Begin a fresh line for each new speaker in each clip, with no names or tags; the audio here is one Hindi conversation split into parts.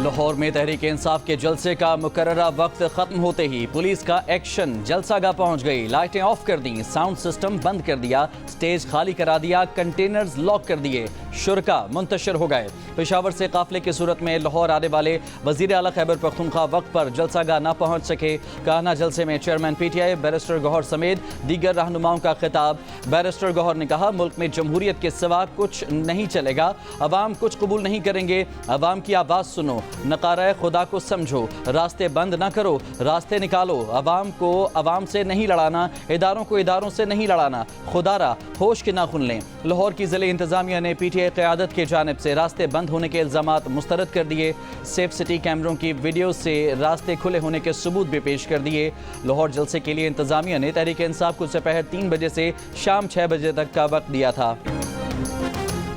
लाहौर में तहरीक इंसाफ के जलसे का मुकर्ररा वक्त खत्म होते ही पुलिस का एक्शन जलसागाह पहुंच गई। लाइटें ऑफ कर दी, साउंड सिस्टम बंद कर दिया, स्टेज खाली करा दिया, कंटेनर्स लॉक कर दिए, शुरका मुंतशिर हो गए। पेशावर से काफिले की सूरत में लाहौर आने वाले वजीर आला खैबर पख्तूनख्वा वक्त पर जलसागाह न पहुंच सके। कान्हा जलसे में चेयरमैन पीटीआई बैरिस्टर गौहर समेत दीगर रहनुमाओं का खिताब। बैरिस्टर गौहर ने कहा, मुल्क में जमहूरियत के सिवा कुछ नहीं चलेगा, अवाम कुछ कबूल नहीं करेंगे, अवाम की आवाज़ सुनो, नकारा खुदा को समझो, रास्ते बंद ना करो, रास्ते निकालो। अवाम को अवाम से नहीं लड़ाना, इदारों को इदारों से नहीं लड़ाना, खुदारा होश के नाखुन लें। लाहौर की ज़िले इंतज़ामिया ने पीटीआई क़यादत की जानिब से रास्ते बंद होने के इल्ज़ामात मुस्तरद कर दिए। सेफ सिटी कैमरों की वीडियो से रास्ते खुले होने के सबूत भी पेश कर दिए। लाहौर जलसे के लिए इंतज़ामिया ने तहरीक इंसाफ को दोपहर 3 बजे से शाम 6 बजे तक का वक्त दिया था।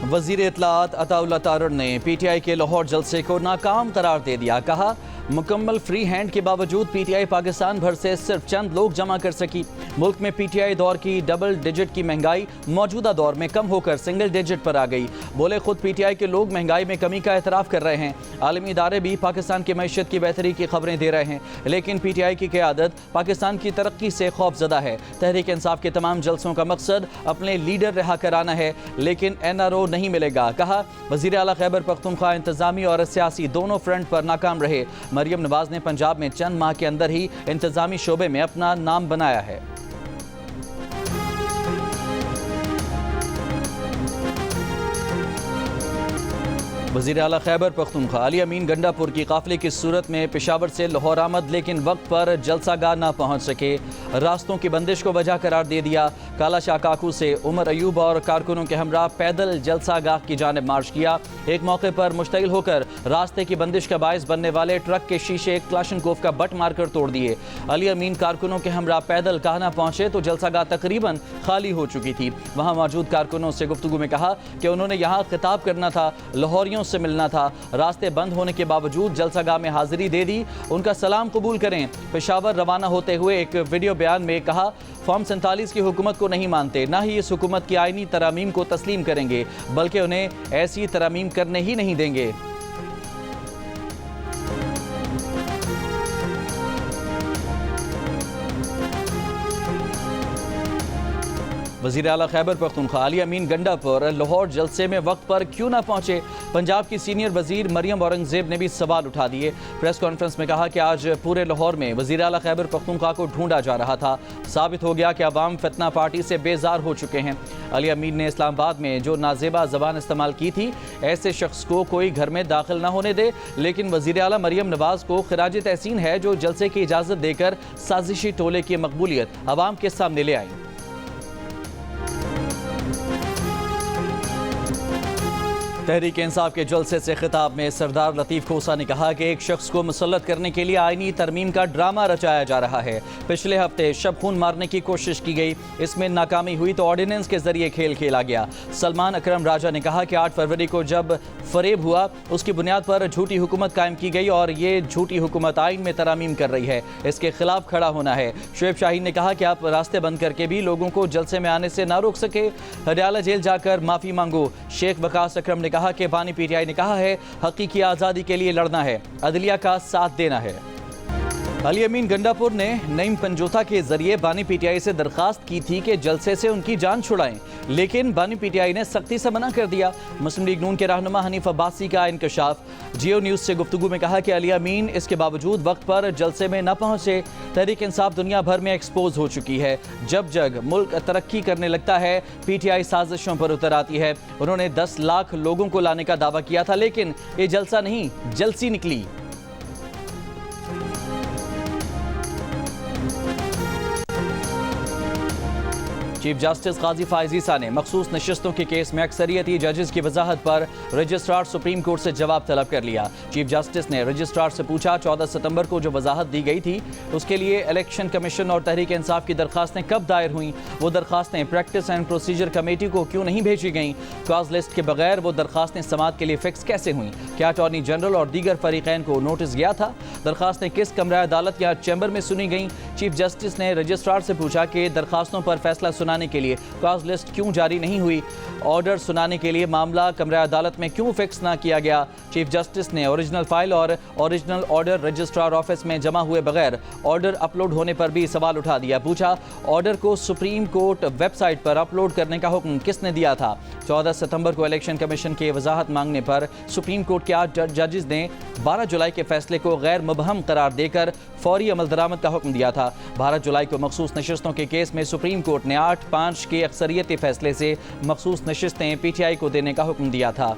वज़ीर इत्तलात अताउल्लाह तारड़ ने पीटीआई के लाहौर जलसे को नाकाम करार दे दिया। कहा, मुकम्मल फ्री हैंड के बावजूद पीटीआई पाकिस्तान भर से सिर्फ चंद लोग जमा कर सकी। मुल्क में पीटीआई दौर की डबल डिजिट की महंगाई मौजूदा दौर में कम होकर सिंगल डिजिट पर आ गई। बोले, खुद पीटीआई के लोग महंगाई में कमी का एतराफ़ कर रहे हैं। आलमी इदारे भी पाकिस्तान की मईशत की बेहतरी की खबरें दे रहे हैं, लेकिन पीटीआई की क़यादत पाकिस्तान की तरक्की से खौफजदा है। तहरीक इंसाफ के तमाम जलसों का मकसद अपने लीडर रिहा कराना है, लेकिन एनआरओ नहीं मिलेगा। कहा, वज़ीर आला खैबर पख्तूनख्वा इंतज़ामी और सियासी दोनों फ्रंट पर नाकाम रहे। मरियम नवाज ने पंजाब में चंद माह के अंदर ही इंतजामी शोबे में अपना नाम बनाया है। वज़ीर आला खैबर पख्तूनख्वा अली अमीन गंडापुर की काफिले की सूरत में पेशावर से लाहौर आमद, लेकिन वक्त पर जलसागाह ना पहुंच सके। रास्तों की बंदिश को वजह करार दे दिया। काला शाह काकू से उमर अयूब और कारकुनों के हमरा पैदल जलसागाह की जानिब मार्च किया। एक मौके पर मुश्तइल होकर रास्ते की बंदिश का बायस बनने वाले ट्रक के शीशे क्लाशनकोफ का बट मारकर तोड़ दिए। अली अमीन कारकुनों के हमरा पैदल कान्हा पहुंचे तो जलसागाह तकरीबन खाली हो चुकी थी। वहां मौजूद कारकुनों से गुफ्तगू में कहा कि उन्होंने यहाँ खिताब करना था, लाहौरियों से मिलना था। रास्ते बंद होने के बावजूद जलसागाह में हाजिरी दे दी, उनका सलाम कबूल करें। पेशावर रवाना होते हुए एक वीडियो बयान में कहा, फॉर्म 47 की हुकूमत को नहीं मानते, ना ही इस हुकूमत की आईनी तरामीम को तस्लीम करेंगे, बल्कि उन्हें ऐसी तरामीम करने ही नहीं देंगे। वज़ीर आला खैबर पख्तूनख्वा अली अमीन गंडापुर लाहौर जलसे में वक्त पर क्यों ना पहुंचे। पंजाब की सीनियर वज़ीर मरियम औरंगज़ेब ने भी सवाल उठा दिए। प्रेस कॉन्फ्रेंस में कहा कि आज पूरे लाहौर में वज़ीर आला खैबर पख्तूनख्वा को ढूंढा जा रहा था। साबित हो गया कि अवाम फितना पार्टी से बेजार हो चुके हैं। अली अमीन ने इस्लामाबाद में जो नाजेबा ज़बान इस्तेमाल की थी, ऐसे शख्स को कोई घर में दाखिल न होने दे, लेकिन वज़ीर आला मरियम नवाज़ को खिराज तहसीन है जो जलसे की इजाज़त देकर साजिशी टोले की मकबूलियत अवाम के सामने ले आई। तहरीक इंसाफ के जलसे से खिताब में सरदार लतीफ़ खोसा ने कहा कि एक शख्स को मुसल्लत करने के लिए आईनी तरमीम का ड्रामा रचाया जा रहा है। पिछले हफ्ते शब खून मारने की कोशिश की गई, इसमें नाकामी हुई तो ऑर्डिनेंस के जरिए खेल खेला गया। सलमान अकरम राजा ने कहा कि 8 फरवरी को जब फरेब हुआ, उसकी बुनियाद पर झूठी हुकूमत कायम की गई और ये झूठी हुकूमत आइन में तरमीम कर रही है, इसके खिलाफ खड़ा होना है। शुएब शाहीन ने कहा कि आप रास्ते बंद करके भी लोगों को जलसे में आने से ना रोक सके, हडियाला जेल जाकर माफ़ी मांगो। शेख वकास अकरम ने कहा कि बानी पीटीआई ने कहा है, हकीकी आज़ादी के लिए लड़ना है, अदलिया का साथ देना है। अली अमीन गंडापुर ने नईम पंजोथा के जरिए बानी पीटीआई से दरखास्त की थी कि जलसे से उनकी जान छुड़ाएं, लेकिन बानी पीटीआई ने सख्ती से मना कर दिया। मुस्लिम लीग नून के रहनुमा हनीफ अब्बासी का इंकशाफ। जियो न्यूज़ से गुफ्तगू में कहा कि अली अमीन इसके बावजूद वक्त पर जलसे में न पहुंचे। तहरीक इंसाफ दुनिया भर में एक्सपोज हो चुकी है। जब जग मुल्क तरक्की करने लगता है, पीटीआई साजिशों पर उतर आती है। उन्होंने 10 लाख लोगों को लाने का दावा किया था, लेकिन ये जलसा नहीं, जलसी निकली। चीफ जस्टिस काजी फायज़ ईसा ने मखसूस नशस्तों के केस में अक्सरियती जजेस की वजाहत पर रजिस्ट्रार सुप्रीम कोर्ट से जवाब तलब कर लिया। चीफ जस्टिस ने रजिस्ट्रार से पूछा, 14 सितंबर को जो वजाहत दी गई थी उसके लिए इलेक्शन कमीशन और तहरीक इंसाफ की दरखास्तें कब दायर हुई? वो दरखास्तें प्रैक्टिस एंड प्रोसीजर कमेटी को क्यों नहीं भेजी गईं? कॉज लिस्ट के बगैर वो दरखास्तें समाअत के लिए फिक्स कैसे हुई? क्या अटॉर्नी जनरल और दीगर फरीकैन को नोटिस गया था? दरखास्तें किस कमरा अदालत या चैम्बर में सुनी गईं? चीफ जस्टिस ने रजिस्ट्रार से पूछा कि दरखास्तों पर फैसला सुनाने के लिए कॉज लिस्ट क्यों जारी नहीं हुई? ऑर्डर सुनाने के लिए मामला कमरा अदालत में क्यों फिक्स ना किया गया? चीफ जस्टिस ने ओरिजिनल फाइल और ओरिजिनल ऑर्डर रजिस्ट्रार ऑफिस में जमा हुए बगैर ऑर्डर अपलोड होने पर भी सवाल उठा दिया। पूछा, ऑर्डर को सुप्रीम कोर्ट वेबसाइट पर अपलोड करने का हुक्म किसने दिया था? 14 सितंबर को इलेक्शन कमीशन की वजाहत मांगने पर सुप्रीम कोर्ट के 8 जजेस ने 12 जुलाई के फैसले को गैर मुबहम करार देकर फौरी अमल दरामद का हुक्म दिया था। 12 जुलाई को मखसूस नशिस्तों के केस में सुप्रीम कोर्ट ने 8-5 के अक्सरियती फैसले से मखसूस नशिस्तें पीटीआई को देने का हुक्म दिया था।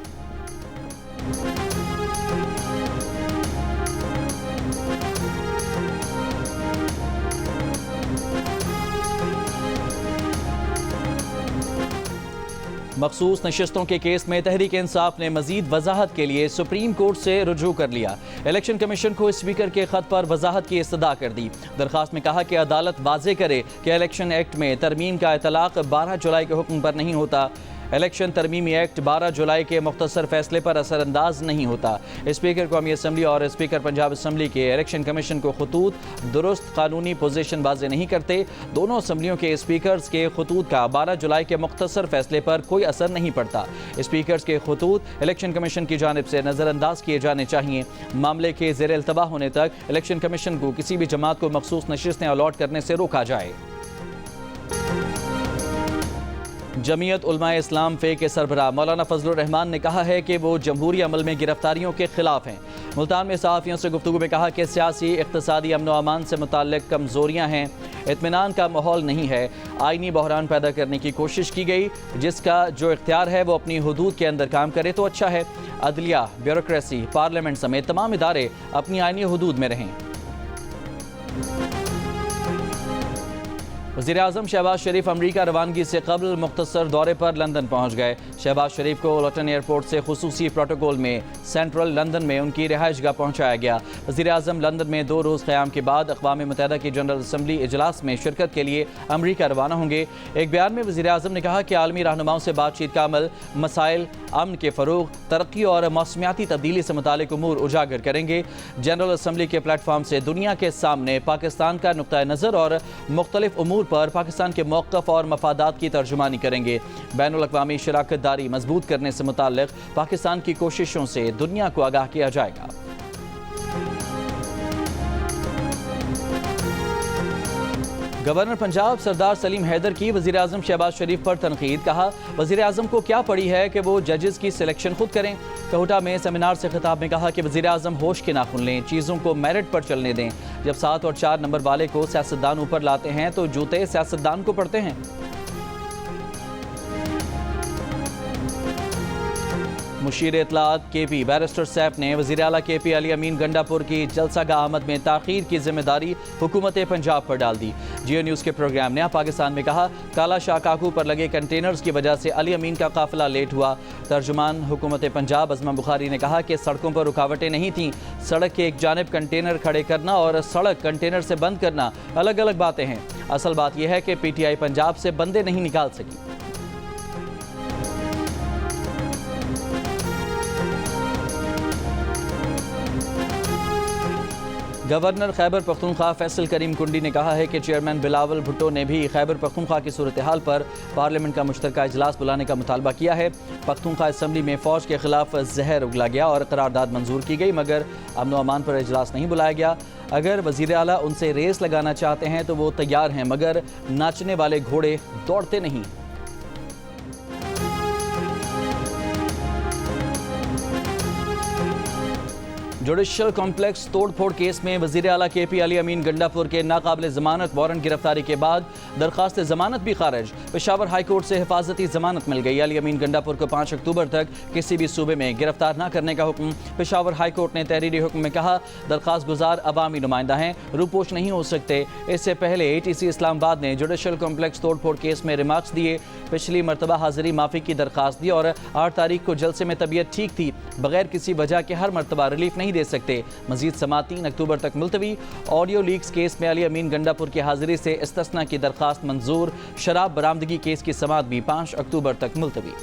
मखसूस नशिस्तों के केस में तहरीक इंसाफ ने मजीद वजाहत के लिए सुप्रीम कोर्ट से रुजू कर लिया। इलेक्शन कमीशन को स्पीकर के खत पर वजाहत की इस्तदा कर दी। दरखास्त में कहा कि अदालत वाजे करे कि इलेक्शन एक्ट में तरमीम का इतलाक 12 जुलाई के हुक्म पर नहीं होता। इलेक्शन तरमीमी एक्ट 12 जुलाई के मुख्तसर फैसले पर असरअंदाज नहीं होता। स्पीकर कौमी असम्बली और स्पीकर पंजाब असम्बली के इलेक्शन कमीशन को खतूत दुरुस्त कानूनी पोजीशन वाज़े नहीं करते। दोनों असम्बलियों के स्पीकर्स के खतूत का 12 जुलाई के मुख्तसर फैसले पर कोई असर नहीं पड़ता। स्पीकर्स के खतूत इलेक्शन कमीशन की जानिब से नज़रअंदाज किए जाने चाहिए। मामले के ज़ेर इल्तवा होने तक इलेक्शन कमीशन को किसी भी जमात को मखसूस नशिस्तें अलॉट करने से रोका जाए। जमीयत उलमाए इस्लाम फे के सरबराह मौलाना फजलुर रहमान ने कहा है कि वो जमहूरी अमल में गिरफ्तारियों के खिलाफ हैं। मुल्तान में सहाफ़ियों से गुफ्तगू में कहा कि सियासी इक़्तिसादी अमन व अमान से मुताल्लिक़ कमज़ोरियाँ हैं, इत्मीनान का माहौल नहीं है। आइनी बहरान पैदा करने की कोशिश की गई। जिसका जो इख्तियार है वो अपनी हुदूद के अंदर काम करे तो अच्छा है। अदलिया, ब्यूरोक्रेसी, पार्लियामेंट समेत तमाम इदारे अपनी आइनी हुदूद में रहें। वज़ीर-ए-आज़म शहबाज शरीफ अमरीका रवानगी से कबल मुख्तसर दौरे पर लंदन पहुँच गए। शहबाज शरीफ को लॉटन एयरपोर्ट से खुसूसी प्रोटोकॉल में सेंट्रल लंदन में उनकी रिहाइशगाह पहुँचाया गया। वज़ीर-ए-आज़म लंदन में 2 रोज़ क़याम के बाद अक़वाम मुत्तहिदा की जनरल असम्बली इजलास में शिरकत के लिए अमरीका रवाना होंगे। एक बयान में वज़ीर-ए-आज़म ने कहा कि आलमी रहनुमाओं से बातचीत का अमल मसाइल, अमन के फ़रोग़, तरक्की और मौसमियाती तब्दीली से मुतालिक उमूर उजागर करेंगे। जनरल असम्बली के प्लेटफॉर्म से दुनिया के सामने पाकिस्तान का नुक्ता नज़र और मुख्तलिफ उमूर पर पाकिस्तान के मौक़िफ़ और मफादात की तर्जुमानी करेंगे। बैनुल अक़वामी शराकत दारी मजबूत करने से मुताल्लिक़ पाकिस्तान की कोशिशों से दुनिया को आगाह किया जाएगा। गवर्नर पंजाब सरदार सलीम हैदर की वज़ीर-ए-आज़म शहबाज शरीफ पर तनकीद। कहा, वज़ीर-ए-आज़म को क्या पड़ी है कि वो जजेस की सिलेक्शन खुद करें। कोटा में सेमिनार से खिताब में कहा कि वज़ीर-ए-आज़म होश के नाखुन लें, चीज़ों को मेरिट पर चलने दें। जब 7 और 4 नंबर वाले को सियासतदान ऊपर लाते हैं तो जूते सियासतदान को पड़ते हैं। मुशीर इत्तलात KP बैरिस्टर सैफ ने वज़ीर आला KP अली अमीन गंडापुर की जलसागाह आमद में ताख़ीर की जिम्मेदारी हुकूमत पंजाब पर डाल दी। जियो न्यूज़ के प्रोग्राम नया पाकिस्तान में कहा, काला शाह काकू पर लगे कंटेनर्स की वजह से अली अमीन का काफिला लेट हुआ। तर्जुमान हुकूमत पंजाब अज़मा बुखारी ने कहा कि सड़कों पर रुकावटें नहीं थीं। सड़क के एक जानिब कंटेनर खड़े करना और सड़क कंटेनर से बंद करना अलग अलग बातें हैं। असल बात यह है कि PTI पंजाब से बंदे नहीं निकाल सकी। गवर्नर खैबर पख्तूनख्वा फैसल करीम कुंडी ने कहा है कि चेयरमैन बिलावल भुट्टो ने भी खैबर पख्तूनख्वा की सूरत हाल पर पार्लियामेंट का मुश्तरका इजलास बुलाने का मुतालबा किया है। पख्तूनख्वा असम्बली में फ़ौज के खिलाफ जहर उगला गया और करारदाद मंजूर की गई, मगर अमन व अमान पर इजलास नहीं बुलाया गया। अगर वज़ीर आला उनसे रेस लगाना चाहते हैं तो वो तैयार हैं, मगर नाचने वाले घोड़े दौड़ते नहीं। जुडिशल कॉम्प्लेक्स तोड़फोड़ केस में वज़ीर आला KP अली अमीन गंडापुर के नाकाबिल ज़मानत वारंट गिरफ्तारी के बाद दरख्वास्त ज़मानत भी खारिज। पेशावर हाई कोर्ट से हिफाजती ज़मानत मिल गई। अली अमीन गंडापुर को 5 अक्टूबर तक किसी भी सूबे में गिरफ्तार न करने का हुक्म। पेशावर हाई कोर्ट ने तहरीरी हुक्म में कहा, दरख्वास्त गुजार अवामी नुमाइंदा हैं, रूपोश नहीं हो सकते। इससे पहले ATC इस्लामाबाद ने जुडिशल कॉम्प्लेक्स तोड़फोड़ केस में रिमार्क्स दिए। पिछली मरतबा हाजिरी माफ़ी की दरख्वास्त दी और 8 तारीख को जलसे में तबीयत ठीक थी, बगैर किसी वजह के हर मरतबा रिलीफ नहीं दे सकते। मजीद समाअत 3 अक्टूबर तक मुलतवी। ऑडियो लीक्स केस में अली अमीन गंडापुर की हाजिरी से इस्तिस्ना की दरख्वास्त मंजूर। शराब बरामदगी केस की समाअत भी 5 अक्टूबर तक मुलतवी।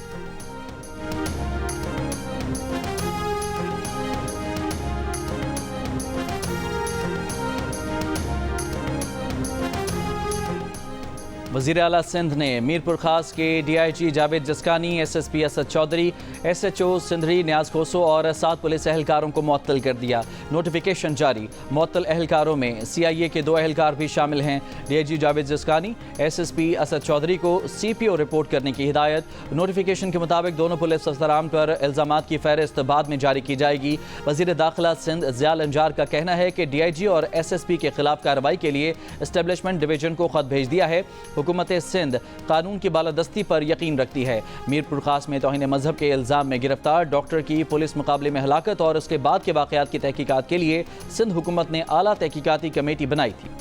वज़ीर आला सिंध ने मीरपुर खास के DIG Javed Jaskani, SSP Asad Chaudhary, SHO Sindri न्याज खोसो और 7 पुलिस एहलकारों को मुअत्तल कर दिया। नोटिफिकेशन जारी। मुअत्तल एहलकारों में CIA के 2 एहलकार भी शामिल हैं। DIG जावेद जस्कानी, SSP असद चौधरी को CPO रिपोर्ट करने की हिदायत। नोटिफिकेशन के मुताबिक दोनों पुलिस अफसरान पर इल्ज़ामात की फहरिस्त बाद में जारी की जाएगी। वज़ीर दाखिला सिंध ज़ियाल अंजार का कहना है कि DIG और SSP के खिलाफ कार्रवाई के लिए एस्टेब्लिशमेंट डिवीजन को खत भेज दिया है। हुकूमत सिंध कानून की बालादस्ती पर यकीन रखती है। मीरपुर खास में तौहीन मजहब के इल्ज़ाम में गिरफ्तार डॉक्टर की पुलिस मुकाबले में हलाकत और उसके बाद के वाक़यात की तहकीकात के लिए सिंध हुकूमत ने आला तहकीकाती कमेटी बनाई थी।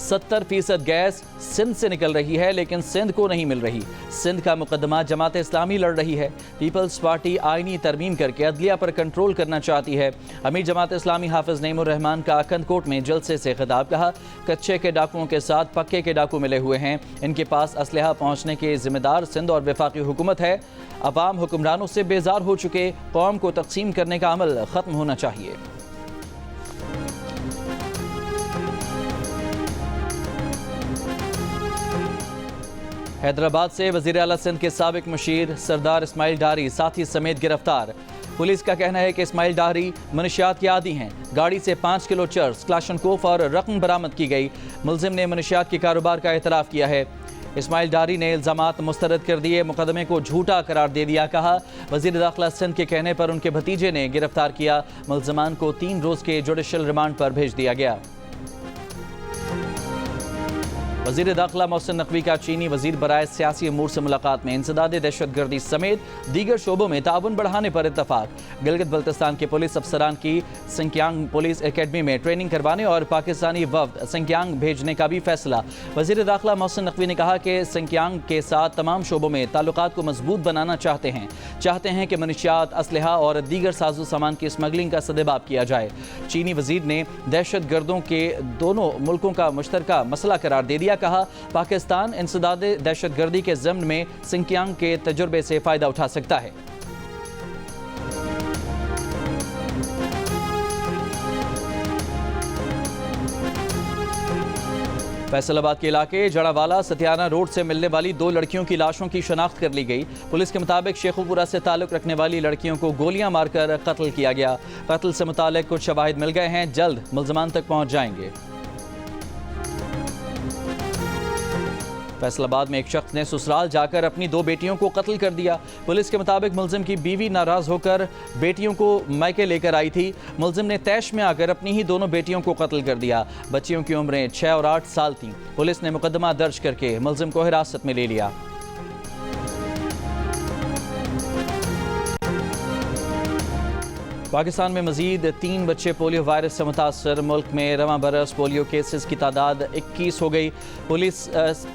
%70 गैस सिंध से निकल रही है, लेकिन सिंध को नहीं मिल रही। सिंध का मुकदमा जमात इस्लामी लड़ रही है। पीपल्स पार्टी आईनी तरमीम करके अदलिया पर कंट्रोल करना चाहती है। अमीर जमात इस्लामी हाफिज नईमुर रहमान का कंदकोट में जलसे से खिताब। कहा, कच्चे के डाकुओं के साथ पक्के के डाकू मिले हुए हैं। इनके पास असलहा पहुँचने के जिम्मेदार सिंध और वफाकी हुकूमत है। अवाम हुक्मरानों से बेजार हो चुके, कौम को तकसीम करने का अमल ख़त्म होना चाहिए। हैदराबाद से वज़ीर आला सिंध के साबिक मुशीर सरदार इस्माइल डारी साथी समेत गिरफ्तार। पुलिस का कहना है कि इस्माइल डारी मनशियात के आदी हैं। गाड़ी से 5 किलो चर्स, क्लाशनकोफ और रकम बरामद की गई। मुलजिम ने मनशियात के कारोबार का एतराफ़ किया है। इस्माइल डारी ने इल्ज़ामात मुस्तरद कर दिए, मुकदमे को झूठा करार दे दिया। कहा, वज़ीर दाखिला सिंध के कहने पर उनके भतीजे ने गिरफ्तार किया। मुलजमान को 3 रोज़ के जुडिशल रिमांड पर भेज दिया गया। वज़ीर दाखिला मोहसिन नकवी का चीनी वज़ीर बराए सियासी अमूर से मुलाकात में इंसदाद दहशतगर्दी समेत दीगर शोबों में ताउन बढ़ाने पर इत्तफाक। गिलगित बल्तिस्तान के पुलिस अफसरान की सिंकियांग पुलिस एकेडमी में ट्रेनिंग करवाने और पाकिस्तानी वफ्द सिंकियांग भेजने का भी फैसला। वज़ीर दाखिला मोहसिन नकवी ने कहा कि सिंकियांग के साथ तमाम शोबों में ताल्लुकात को मजबूत बनाना चाहते हैं कि मनशियात, असलहा और दीगर साजो सामान की स्मगलिंग का सदेबाब किया जाए। चीनी वज़ीर ने दहशत गर्दों के दोनों मुल्कों का मुश्तरका मसला करार दे दिया। कहा, पाकिस्तान इंसदाद दहशत गर्दी के ज़म्न में सिंकियांग के तजुर्बे से फ़ायदा उठा सकता है। फैसलाबाद के इलाके जड़ावाला सतियाना रोड से मिलने वाली 2 लड़कियों की लाशों की शनाख्त कर ली गई। पुलिस के मुताबिक शेखुपुरा से ताल्लुक़ रखने वाली लड़कियों को गोलियां मारकर कत्ल किया गया। कत्ल से मुताल्लिक़ कुछ शवाहिद मिल गए हैं, जल्द मुल्ज़मान तक पहुंच जाएंगे। फैसलाबाद में एक शख्स ने ससुराल जाकर अपनी 2 बेटियों को कत्ल कर दिया। पुलिस के मुताबिक मुलजिम की बीवी नाराज होकर बेटियों को मैके लेकर आई थी। मुलजिम ने तैश में आकर अपनी ही दोनों बेटियों को कत्ल कर दिया। बच्चियों की उम्रें 6 और 8 साल थीं। पुलिस ने मुकदमा दर्ज करके मुलजिम को हिरासत में ले लिया। पाकिस्तान में मजीद 3 बच्चे पोलियो वायरस से मुतासर। मुल्क में रवां बरस पोलियो केसेस की तादाद 21 हो गई। पुलिस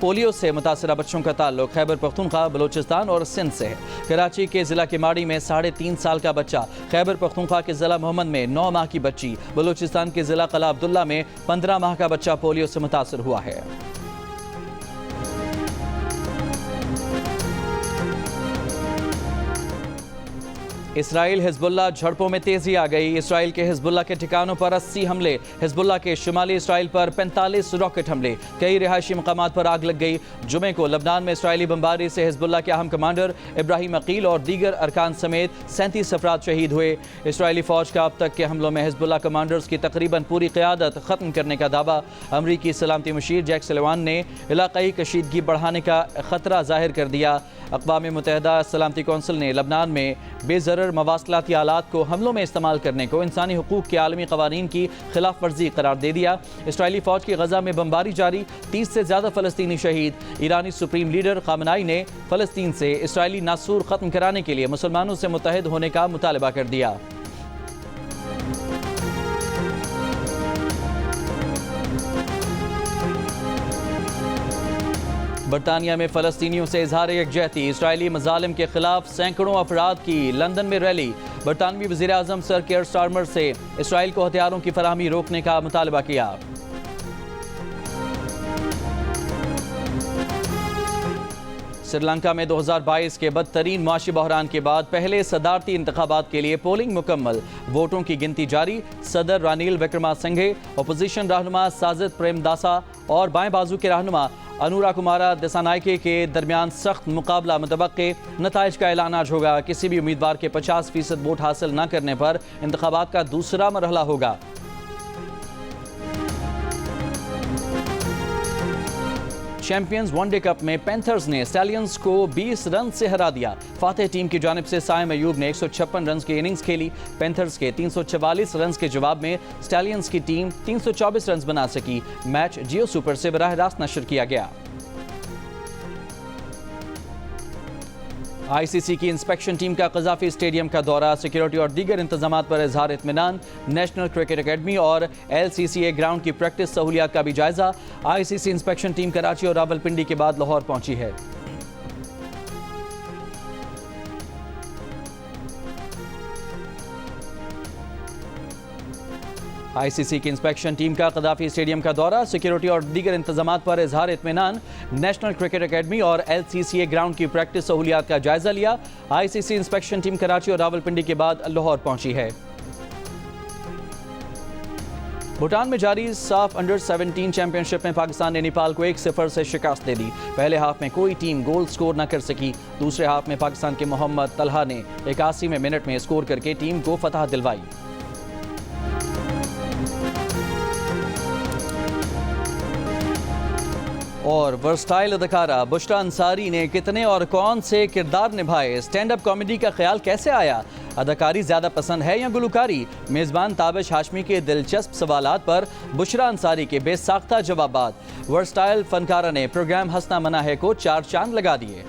पोलियो से मुतासरा बच्चों का ताल्लुक खैबर पख्तूनख्वा, बलोचिस्तान और सिंध से है। कराची के ज़िला किमाड़ी में 3.5 साल का बच्चा, खैबर पख्तूनख्वा के ज़िला मोहम्मद में 9 माह की बच्ची, बलोचिस्तान के ज़िला कला अब्दुल्ला में 15 माह का बच्चा पोलियो से मुतासर हुआ है। इसराइल हिजबुल्लाह झड़पों में तेजी आ गई। इसराइल के हिजबुल्लाह के ठिकानों पर 80 हमले। हिजबुल्लाह के शुमाली इसराइल पर 45 रॉकेट हमले। कई रिहायशी मकामात पर आग लग गई। जुमे को लबनान में इसराइली बमबारी से हिजबुल्लाह के अहम कमांडर इब्राहिम अकील और दीगर अरकान समेत 37 अफराद शहीद हुए। इसराइली फौज का अब तक के हमलों में हिजबुल्लाह कमांडर्स की तकरीबन पूरी क़यादत ख़त्म करने का दावा। अमरीकी सलामती मुशीर जैक सलिवान ने इलाक़ाई कशीदगी बढ़ाने का ख़तरा जाहिर कर दिया। अक़वाम मुत्तहिदा सलामती कौंसिल ने लबनान में बेज़रर मवासलाती आलात को हमलों में इस्तेमाल करने को इंसानी हुकूक के आलमी क़वानीन की खिलाफ वर्जी करार दे दिया। इसराइली फ़ौज की गज़ा में बमबारी जारी, 30 से ज़्यादा फ़लस्तीनी शहीद। ईरानी सुप्रीम लीडर ख़ामेनी ने फ़लस्तीन से इसराइली नासूर ख़त्म कराने के लिए मुसलमानों से मुत्तहिद होने का मुतालबा कर दिया। बरतानिया में फ़लस्तीनियों से इजहार यकजहती। इसराइली मज़ालिम के खिलाफ सैकड़ों अफराद की लंदन में रैली। बरतानवी वज़ीर आज़म सर केयर स्टारमर से इसराइल को हथियारों की फराहमी रोकने का मुतालबा किया। श्रीलंका में 2022 के बदतरीन मुआशी बहरान के बाद पहले सदारती इंतखाबात के लिए पोलिंग मुकम्मल। वोटों की गिनती जारी। सदर रानिल विक्रमासिंघे, अपोजिशन रहनुमा साजिद प्रेमदासा और बाएं बाजू के रहनुमा अनुरा कुमारा दिसानायके के दरमियान सख्त मुकाबला मुतवक्के। नताइज का ऐलान आज होगा। किसी भी उम्मीदवार के 50% वोट हासिल न करने पर इंतखाबात का दूसरा मरहला होगा। चैंपियंस वनडे कप में पैंथर्स ने स्टैलियंस को 20 रन से हरा दिया। फातेह टीम की जानिब से साइम अयूब ने 156 रन की इनिंग्स खेली। पैंथर्स के 344 रन के जवाब में स्टैलियंस की टीम 324 रन बना सकी। मैच जियो सुपर से बराह रास्त नशर किया गया। आईसीसी की इंस्पेक्शन टीम का कज़ाफी स्टेडियम का दौरा। सिक्योरिटी और दीगर इंतजामात पर इजहार इत्मीनान। नेशनल क्रिकेट एकेडमी और LCCA ग्राउंड की प्रैक्टिस सहूलियात का भी जायजा। आईसीसी इंस्पेक्शन टीम कराची और रावलपिंडी के बाद लाहौर पहुंची है। आईसीसी की इंस्पेक्शन टीम का कज़ाफी स्टेडियम का दौरा। सिक्योरिटी और दीगर इंतजामात पर इजहार इत्मीनान। नेशनल क्रिकेट एकेडमी और LCCA ग्राउंड की प्रैक्टिस सहूलियात का जायजा लिया। आईसीसी इंस्पेक्शन टीम कराची और रावलपिंडी के बाद लाहौर पहुंची है। भूटान में जारी साफ अंडर 17 चैंपियनशिप में पाकिस्तान ने नेपाल को 1-0 से शिकस्त दे दी। पहले हाफ में कोई टीम गोल स्कोर न कर सकी। दूसरे हाफ में पाकिस्तान के मोहम्मद तलहा ने 81वें मिनट में स्कोर करके टीम को फतह दिलवाई। और वर्सटाइल अदाकारा बुशरा अंसारी ने कितने और कौन से किरदार निभाए? स्टैंड अप कॉमेडी का ख्याल कैसे आया? अदाकारी ज़्यादा पसंद है या गुलकारी? मेज़बान ताबिश हाशमी के दिलचस्प सवालात पर बुशरा अंसारी के बेसाख्ता जवाबात। वर्सटाइल फनकारा ने प्रोग्राम हंसना मना है को 4 चांद लगा दिए।